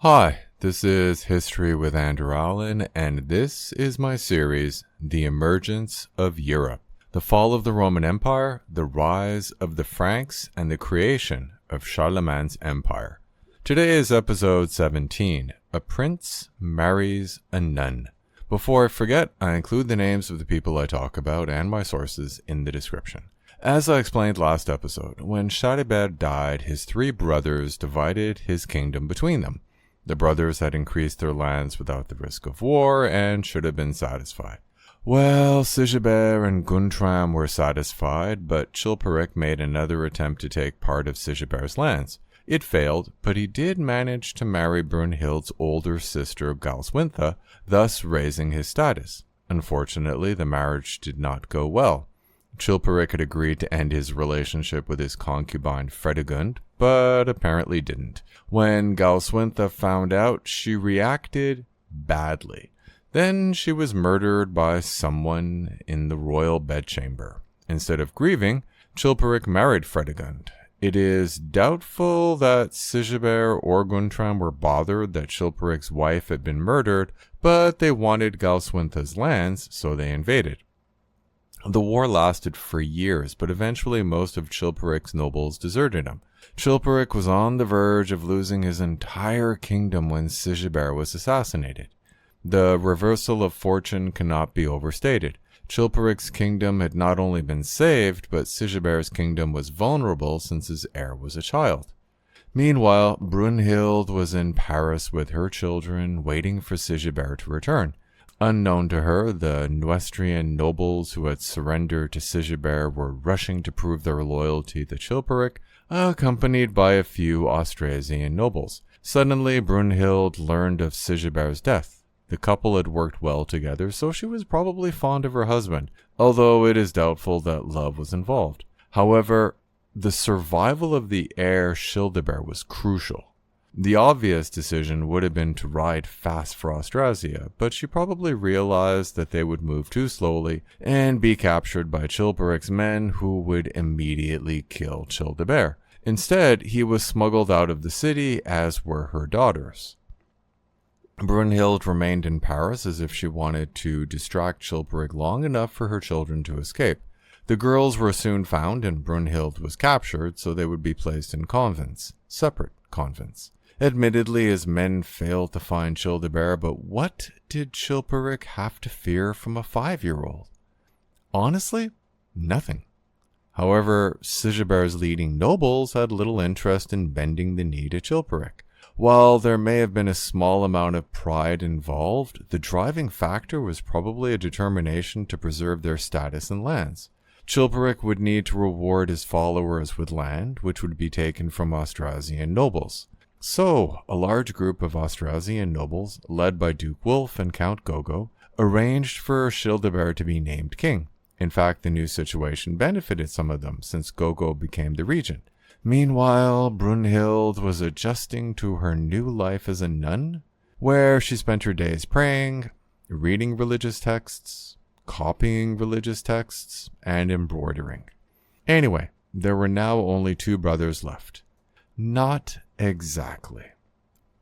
Hi, this is History with Andrew Allen, and this is my series, The Emergence of Europe, the Fall of the Roman Empire, the Rise of the Franks, and the Creation of Charlemagne's Empire. Today is episode 17, A Prince Marries a Nun. Before I forget, I include the names of the people I talk about and my sources in the description. As I explained last episode, when Childebert died, his three brothers divided his kingdom between them. The brothers had increased their lands without the risk of war and should have been satisfied. Well, Sigibert and Guntram were satisfied, but Chilperic made another attempt to take part of Sigibert's lands. It failed, but he did manage to marry Brunhild's older sister Galswintha, thus raising his status. Unfortunately, the marriage did not go well. Chilperic had agreed to end his relationship with his concubine Fredegund, but apparently didn't. When Galswintha found out, she reacted badly. Then she was murdered by someone in the royal bedchamber. Instead of grieving, Chilperic married Fredegund. It is doubtful that Sigibert or Guntram were bothered that Chilperic's wife had been murdered, but they wanted Galswintha's lands, so they invaded. The war lasted for years, but eventually most of Chilperic's nobles deserted him. Chilperic was on the verge of losing his entire kingdom when Sigibert was assassinated. The reversal of fortune cannot be overstated. Chilperic's kingdom had not only been saved, but Sigibert's kingdom was vulnerable since his heir was a child. Meanwhile, Brunhild was in Paris with her children, waiting for Sigibert to return. Unknown to her, the Neustrian nobles who had surrendered to Sigibert were rushing to prove their loyalty to Chilperic, accompanied by a few Austrasian nobles. Suddenly, Brunhild learned of Sigibert's death. The couple had worked well together, so she was probably fond of her husband, although it is doubtful that love was involved. However, the survival of the heir Childebert was crucial. The obvious decision would have been to ride fast for Austrasia, but she probably realized that they would move too slowly and be captured by Chilperic's men, who would immediately kill Childebert. Instead, he was smuggled out of the city, as were her daughters. Brunhild remained in Paris as if she wanted to distract Chilperic long enough for her children to escape. The girls were soon found and Brunhild was captured, so they would be placed in convents, separate convents. Admittedly, his men failed to find Childebert, but what did Chilperic have to fear from a 5-year-old? Honestly, nothing. However, Sigibert's leading nobles had little interest in bending the knee to Chilperic. While there may have been a small amount of pride involved, the driving factor was probably a determination to preserve their status and lands. Chilperic would need to reward his followers with land, which would be taken from Austrasian nobles. So, a large group of Austrasian nobles, led by Duke Wolf and Count Gogo, arranged for Childebert to be named king. In fact, the new situation benefited some of them, since Gogo became the regent. Meanwhile, Brunhild was adjusting to her new life as a nun, where she spent her days praying, reading religious texts, copying religious texts, and embroidering. Anyway, there were now only 2 brothers left. Not exactly.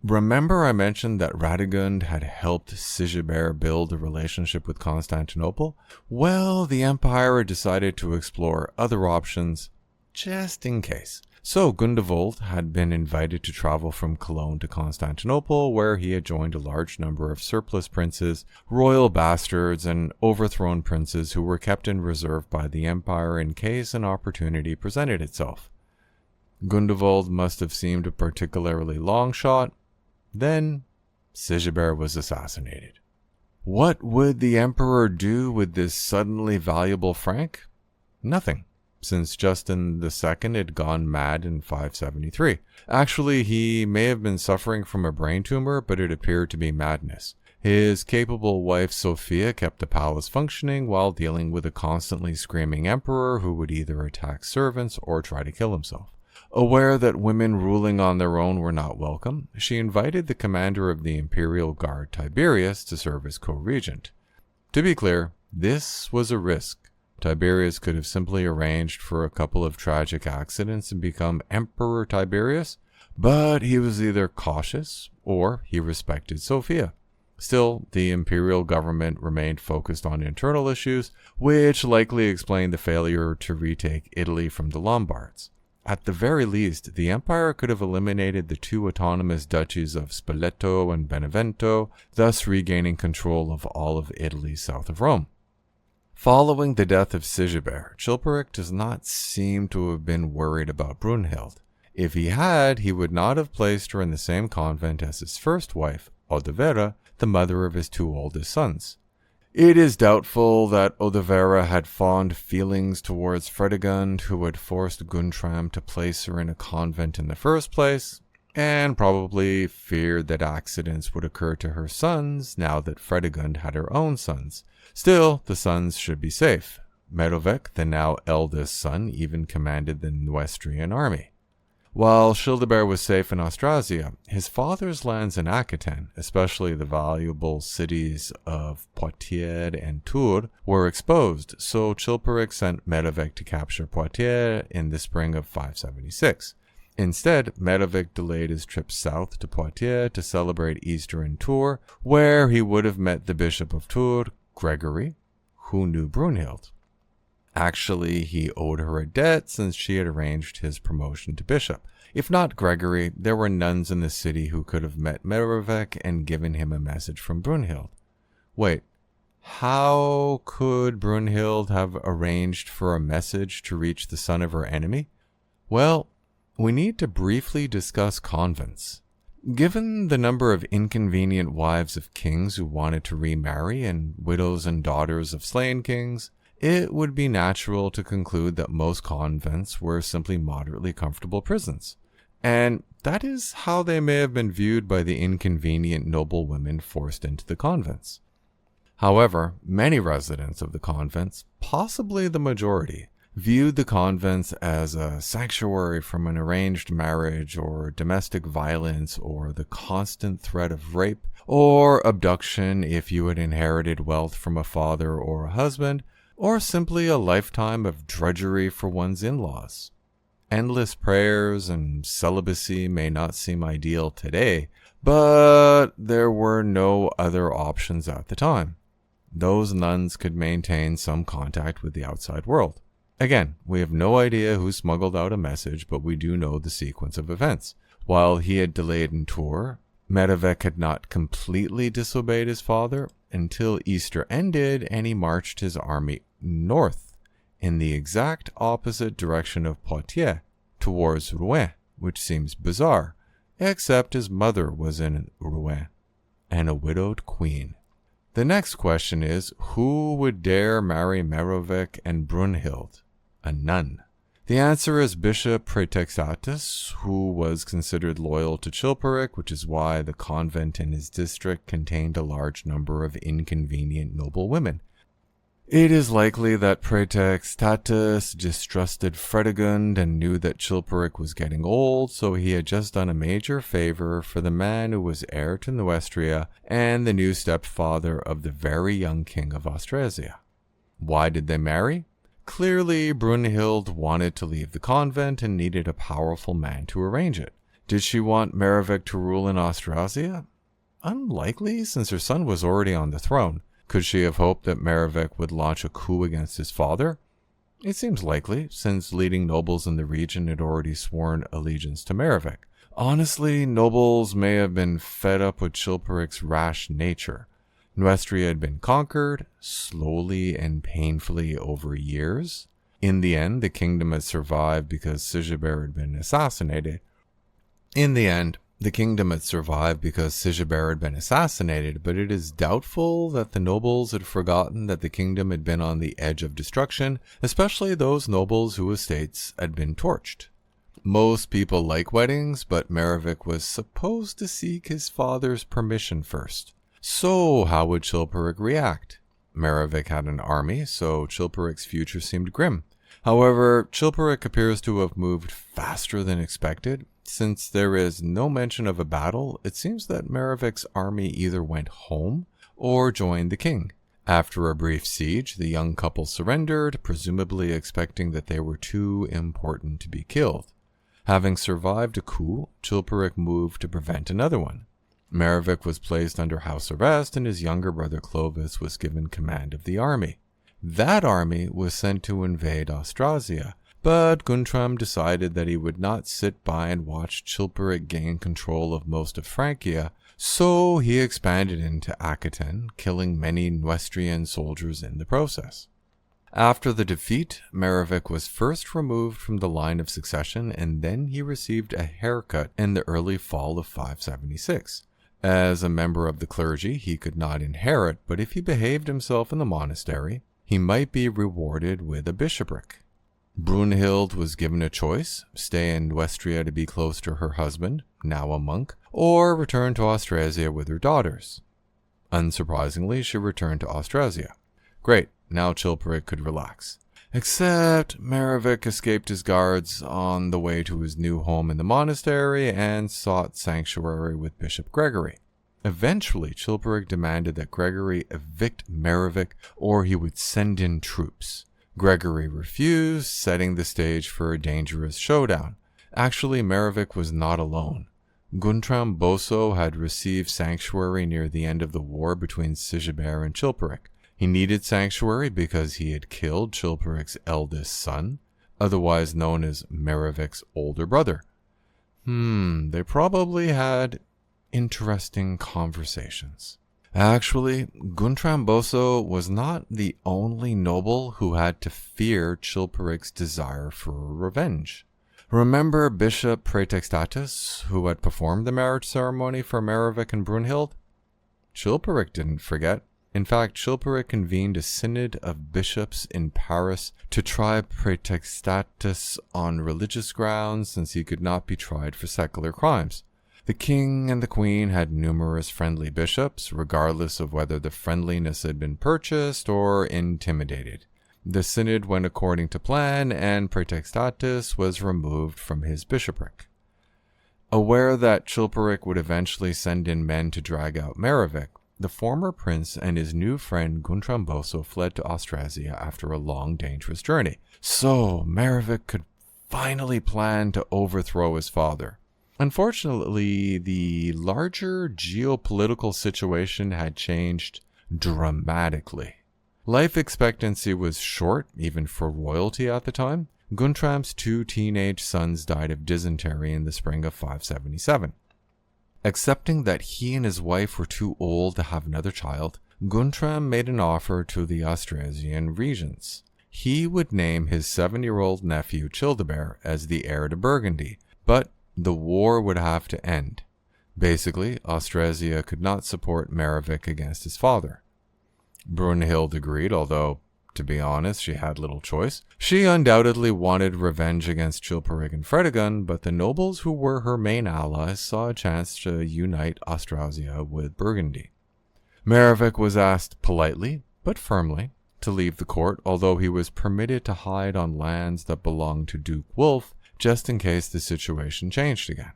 Remember I mentioned that Radegund had helped Sigibert build a relationship with Constantinople? Well, the empire decided to explore other options, just in case. So Gundevald had been invited to travel from Cologne to Constantinople, where he had joined a large number of surplus princes, royal bastards, and overthrown princes who were kept in reserve by the empire in case an opportunity presented itself. Gundevald must have seemed a particularly long shot. Then, Sigibert was assassinated. What would the emperor do with this suddenly valuable Frank? Nothing, since Justin II had gone mad in 573. Actually, he may have been suffering from a brain tumor, but it appeared to be madness. His capable wife Sophia kept the palace functioning while dealing with a constantly screaming emperor who would either attack servants or try to kill himself. Aware that women ruling on their own were not welcome, she invited the commander of the imperial guard, Tiberius, to serve as co-regent. To be clear, this was a risk. Tiberius could have simply arranged for a couple of tragic accidents and become Emperor Tiberius, But he was either cautious or he respected Sophia. Still, the imperial government remained focused on internal issues, which likely explained the failure to retake Italy from the Lombards. At the very least, the empire could have eliminated the two autonomous duchies of Spoleto and Benevento, thus regaining control of all of Italy south of Rome. Following the death of Sigibert, Chilperic does not seem to have been worried about Brunhild. If he had, he would not have placed her in the same convent as his first wife, Odovera, the mother of his two oldest sons. It is doubtful that Odovera had fond feelings towards Fredegund, who had forced Guntram to place her in a convent in the first place, and probably feared that accidents would occur to her sons now that Fredegund had her own sons. Still, the sons should be safe. Merovech, the now eldest son, even commanded the Neustrian army. While Childebert was safe in Austrasia, his father's lands in Aquitaine, especially the valuable cities of Poitiers and Tours, were exposed, so Chilperic sent Merovech to capture Poitiers in the spring of 576. Instead, Merovech delayed his trip south to Poitiers to celebrate Easter in Tours, where he would have met the bishop of Tours, Gregory, who knew Brunhild. Actually, he owed her a debt since she had arranged his promotion to bishop. If not Gregory, there were nuns in the city who could have met Merovech and given him a message from Brunhild. Wait, how could Brunhild have arranged for a message to reach the son of her enemy? Well, we need to briefly discuss convents. Given the number of inconvenient wives of kings who wanted to remarry and widows and daughters of slain kings, it would be natural to conclude that most convents were simply moderately comfortable prisons. And that is how they may have been viewed by the inconvenient noble women forced into the convents. However, many residents of the convents, possibly the majority, viewed the convents as a sanctuary from an arranged marriage or domestic violence or the constant threat of rape or abduction if you had inherited wealth from a father or a husband, or simply a lifetime of drudgery for one's in-laws. Endless prayers and celibacy may not seem ideal today, but there were no other options at the time. Those nuns could maintain some contact with the outside world. Again, we have no idea who smuggled out a message, but we do know the sequence of events. While he had delayed in Tours, Merovech had not completely disobeyed his father until Easter ended and he marched his army north in the exact opposite direction of Poitiers, towards Rouen, which seems bizarre, except his mother was in Rouen, and a widowed queen. The next question is, who would dare marry Merovech and Brunhild? A nun. The answer is Bishop Praetextatus, who was considered loyal to Chilperic, which is why the convent in his district contained a large number of inconvenient noble women. It is likely that Praetextatus distrusted Fredegund and knew that Chilperic was getting old, so he had just done a major favor for the man who was heir to Neustria and the new stepfather of the very young king of Austrasia. Why did they marry? Clearly, Brunhild wanted to leave the convent and needed a powerful man to arrange it. Did she want Merovech to rule in Austrasia? Unlikely, since her son was already on the throne. Could she have hoped that Merovech would launch a coup against his father? It seems likely, since leading nobles in the region had already sworn allegiance to Merovech. Honestly, nobles may have been fed up with Chilperic's rash nature. Neustria had been conquered, slowly and painfully over years. In the end, the kingdom had survived because Sigibert had been assassinated. But it is doubtful that the nobles had forgotten that the kingdom had been on the edge of destruction, especially those nobles whose estates had been torched. Most people like weddings, but Merovech was supposed to seek his father's permission first. So how would Chilperic react? Merovech had an army, so Chilperic's future seemed grim. However, Chilperic appears to have moved faster than expected. Since there is no mention of a battle, it seems that Merovech's army either went home or joined the king. After a brief siege, the young couple surrendered, presumably expecting that they were too important to be killed. Having survived a coup, Chilperic moved to prevent another one. Merovech was placed under house arrest and his younger brother Clovis was given command of the army. That army was sent to invade Austrasia, but Guntram decided that he would not sit by and watch Chilperic gain control of most of Frankia, so he expanded into Aquitaine, killing many Neustrian soldiers in the process. After the defeat, Merovech was first removed from the line of succession and then he received a haircut in the early fall of 576. As a member of the clergy, he could not inherit, but if he behaved himself in the monastery, he might be rewarded with a bishopric. Brunhild was given a choice: stay in Neustria to be close to her husband, now a monk, or return to Austrasia with her daughters. Unsurprisingly, she returned to Austrasia. Great, now Chilperic could relax. Except Merovech escaped his guards on the way to his new home in the monastery and sought sanctuary with Bishop Gregory. Eventually, Chilperic demanded that Gregory evict Merovech or he would send in troops. Gregory refused, setting the stage for a dangerous showdown. Actually, Merovech was not alone. Guntram Boso had received sanctuary near the end of the war between Sigibert and Chilperic. He needed sanctuary because he had killed Chilperic's eldest son, otherwise known as Merovech's older brother. They probably had interesting conversations. Actually, Guntram Boso was not the only noble who had to fear Chilperic's desire for revenge. Remember Bishop Praetextatus, who had performed the marriage ceremony for Merovech and Brunhild? Chilperic didn't forget. In fact, Chilperic convened a synod of bishops in Paris to try Praetextatus on religious grounds since he could not be tried for secular crimes. The king and the queen had numerous friendly bishops, regardless of whether the friendliness had been purchased or intimidated. The synod went according to plan, and Praetextatus was removed from his bishopric. Aware that Chilperic would eventually send in men to drag out Merovech, the former prince and his new friend Guntram Boso fled to Austrasia after a long, dangerous journey. So Merovech could finally plan to overthrow his father. Unfortunately, the larger geopolitical situation had changed dramatically. Life expectancy was short, even for royalty at the time. Guntram's 2 teenage sons died of dysentery in the spring of 577. Accepting that he and his wife were too old to have another child, Guntram made an offer to the Austrasian regents. He would name his 7-year-old nephew Childebert as the heir to Burgundy, but the war would have to end. Basically, Austrasia could not support Merovech against his father. Brunhild agreed, although, to be honest, she had little choice. She undoubtedly wanted revenge against Chilperic and Fredegund, but the nobles who were her main allies saw a chance to unite Austrasia with Burgundy. Merovech was asked politely, but firmly, to leave the court, although he was permitted to hide on lands that belonged to Duke Wulf, just in case the situation changed again.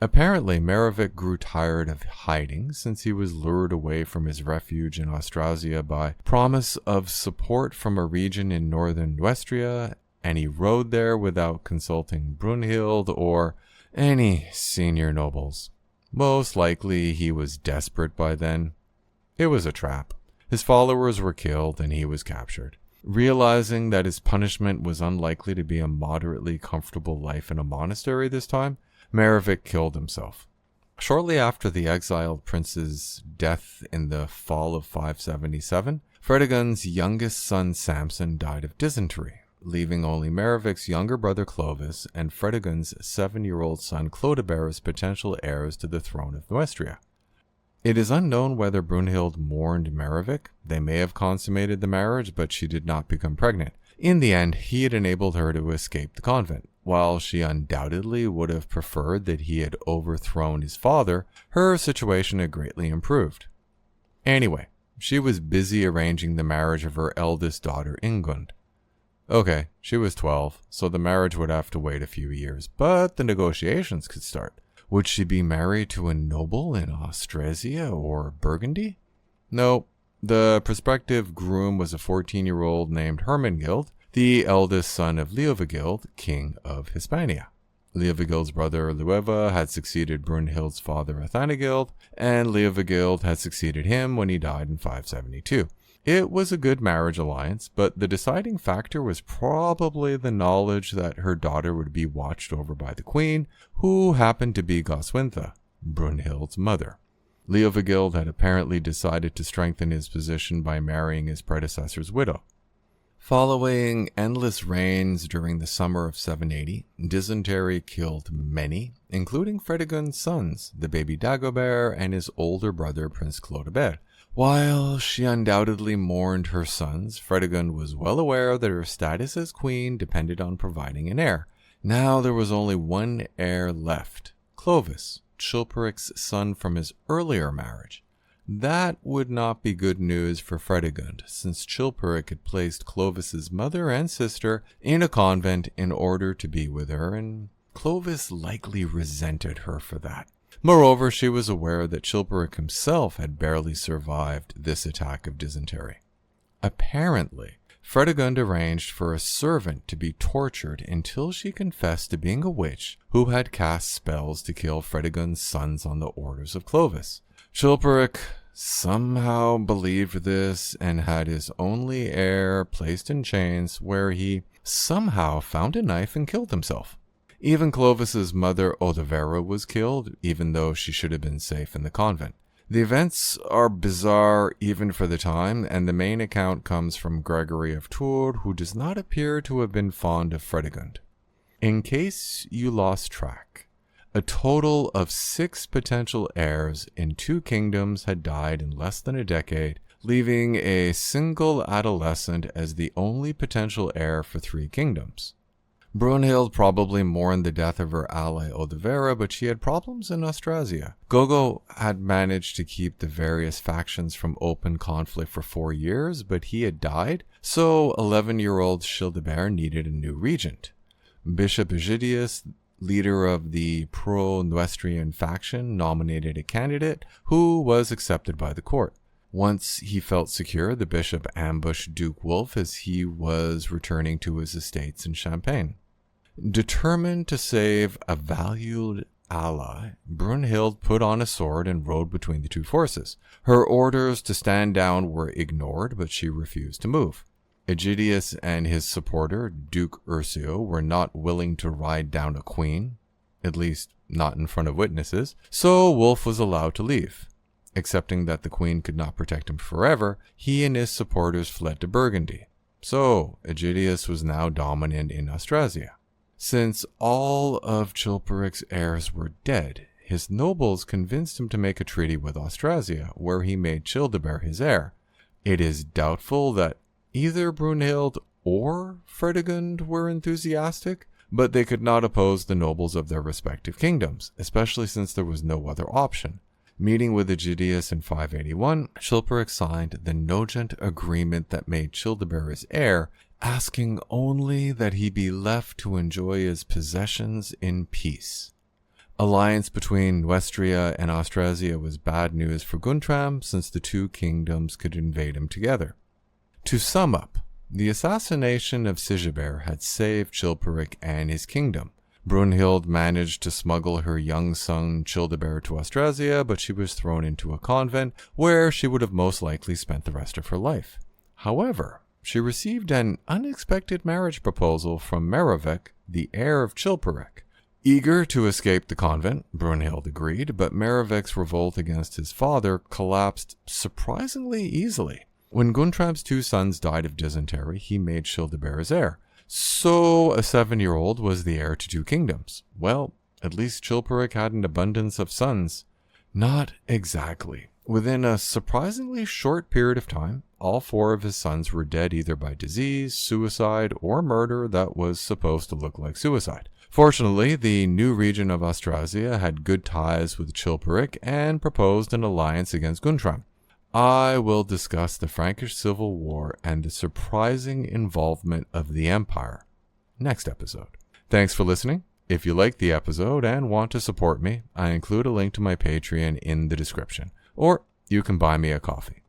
Apparently, Merovech grew tired of hiding since he was lured away from his refuge in Austrasia by promise of support from a region in northern Neustria, and he rode there without consulting Brunhild or any senior nobles. Most likely, he was desperate by then. It was a trap. His followers were killed and he was captured. Realizing that his punishment was unlikely to be a moderately comfortable life in a monastery this time, Merovech killed himself. Shortly after the exiled prince's death in the fall of 577, Fredegund's youngest son Samson died of dysentery, leaving only Merovech's younger brother Clovis and Fredegund's 7-year-old son Childebert as potential heirs to the throne of Neustria. It is unknown whether Brunhild mourned Merovech. They may have consummated the marriage, but she did not become pregnant. In the end, he had enabled her to escape the convent. While she undoubtedly would have preferred that he had overthrown his father, her situation had greatly improved. Anyway, she was busy arranging the marriage of her eldest daughter Ingund. Okay, she was 12, so the marriage would have to wait a few years, but the negotiations could start. Would she be married to a noble in Austrasia or Burgundy? No, the prospective groom was a 14-year-old named Hermangild, the eldest son of Leovigild, king of Hispania. Leovigild's brother Lueva had succeeded Brunhild's father Athanagild, and Leovigild had succeeded him when he died in 572. It was a good marriage alliance, but the deciding factor was probably the knowledge that her daughter would be watched over by the queen, who happened to be Goswintha, Brunhild's mother. Leovigild had apparently decided to strengthen his position by marrying his predecessor's widow. Following endless reigns during the summer of 780, dysentery killed many, including Fredegund's sons, the baby Dagobert and his older brother Prince Childebert. While she undoubtedly mourned her sons, Fredegund was well aware that her status as queen depended on providing an heir. Now there was only one heir left, Clovis, Chilperic's son from his earlier marriage. That would not be good news for Fredegund, since Chilperic had placed Clovis's mother and sister in a convent in order to be with her, and Clovis likely resented her for that. Moreover, she was aware that Chilperic himself had barely survived this attack of dysentery. Apparently, Fredegund arranged for a servant to be tortured until she confessed to being a witch who had cast spells to kill Fredegund's sons on the orders of Clovis. Chilperic somehow believed this and had his only heir placed in chains, where he somehow found a knife and killed himself. Even Clovis's mother Odovera was killed, even though she should have been safe in the convent. The events are bizarre even for the time, and the main account comes from Gregory of Tours, who does not appear to have been fond of Fredegund. In case you lost track, a total of 6 potential heirs in 2 kingdoms had died in less than a decade, leaving a single adolescent as the only potential heir for 3 kingdoms. Brunhild probably mourned the death of her ally Odovera, but she had problems in Austrasia. Gogo had managed to keep the various factions from open conflict for 4 years, but he had died, so 11-year-old Childebert needed a new regent. Bishop Egidius, leader of the pro-Neustrian faction, nominated a candidate who was accepted by the court. Once he felt secure, the bishop ambushed Duke Wolf as he was returning to his estates in Champagne. Determined to save a valued ally, Brunhild put on a sword and rode between the 2 forces. Her orders to stand down were ignored, but she refused to move. Egidius and his supporter, Duke Ursio, were not willing to ride down a queen, at least not in front of witnesses, so Wolf was allowed to leave. Accepting that the queen could not protect him forever, he and his supporters fled to Burgundy. So Egidius was now dominant in Austrasia. Since all of Chilperic's heirs were dead, his nobles convinced him to make a treaty with Austrasia, where he made Childebert his heir. It is doubtful that either Brunhild or Fredegund were enthusiastic, but they could not oppose the nobles of their respective kingdoms, especially since there was no other option. Meeting with Egidius in 581, Chilperic signed the Nogent agreement that made Childebert his heir, asking only that he be left to enjoy his possessions in peace. Alliance between Neustria and Austrasia was bad news for Guntram, since the 2 kingdoms could invade him together. To sum up, the assassination of Sigibert had saved Chilperic and his kingdom. Brunhild managed to smuggle her young son Childebert to Austrasia, but she was thrown into a convent where she would have most likely spent the rest of her life. However, she received an unexpected marriage proposal from Merovech, the heir of Chilperic. Eager to escape the convent, Brunhild agreed, but Merovech's revolt against his father collapsed surprisingly easily. When Guntram's 2 sons died of dysentery, he made Childebert his heir. So a 7-year-old was the heir to 2 kingdoms. Well, at least Chilperic had an abundance of sons. Not exactly. Within a surprisingly short period of time, all 4 of his sons were dead either by disease, suicide, or murder that was supposed to look like suicide. Fortunately, the new regent of Austrasia had good ties with Chilperic and proposed an alliance against Guntram. I will discuss the Frankish Civil War and the surprising involvement of the Empire next episode. Thanks for listening. If you liked the episode and want to support me, I include a link to my Patreon in the description, or you can buy me a coffee.